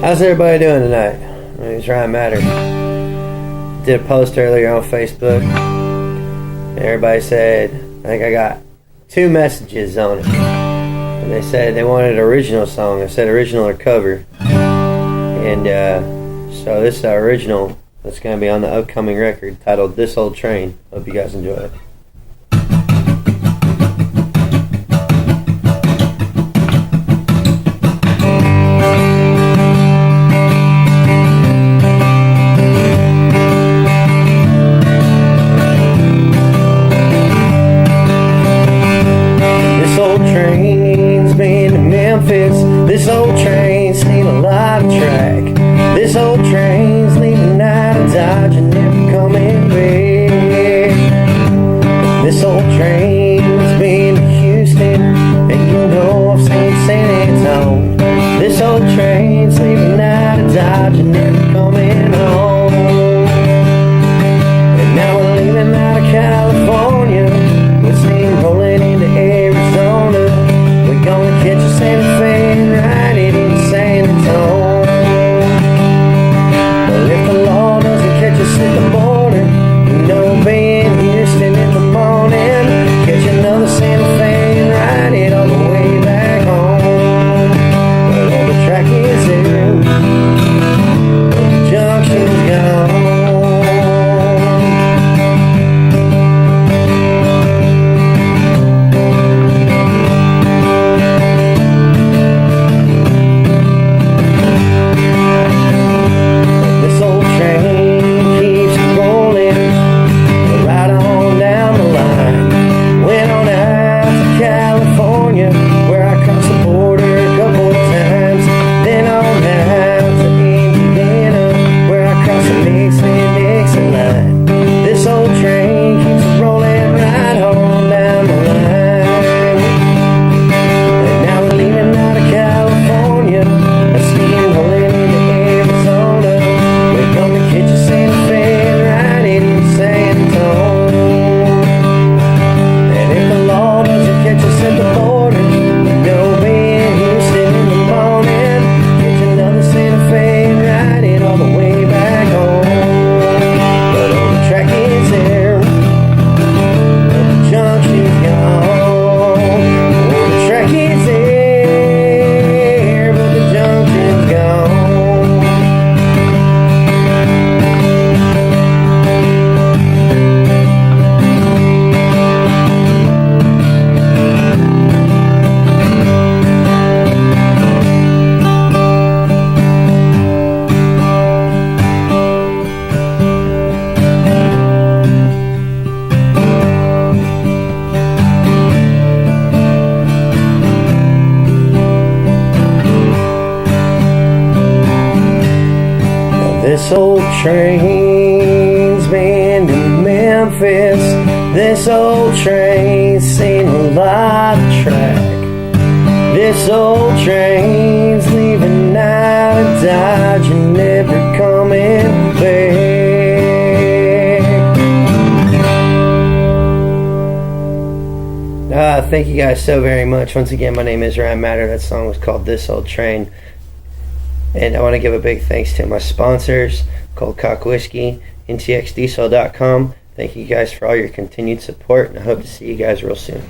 How's everybody doing tonight? My name's Ryan Matter. Did a post earlier on Facebook, and everybody said, I think I got 2 messages on it. And they said they wanted an original song. I said original or cover. And so this is the original that's going to be on the upcoming record titled This Old Train. Hope you guys enjoy it. This old train's seen a lot of track. This old train's leaving out of Dodge and never coming back. This old train's been to Houston, and you know I've seen San Antonio. This old train's leaving out of Dodge and never coming home. And now we're leaving out of California. We're seen rolling into Arizona. We're gonna catch a Santa Fe and ride it in San Antonio. Well, if the law doesn't catch us at the border, you know we'll be in Houston in the morning. Catch another Santa Fe and ride it all the way back home. But all the track is there, but the junction's gone. This old train's been to Memphis. This old train's seen a lot of track. This old train's leaving out of Dodge and never coming back. Thank you guys so very much. Once again, my name is Ryan Matter. That song was called This Old Train. And I want to give a big thanks to my sponsors, Cold Cock Whiskey, ntxdiesel.com. Thank you guys for all your continued support, and I hope to see you guys real soon.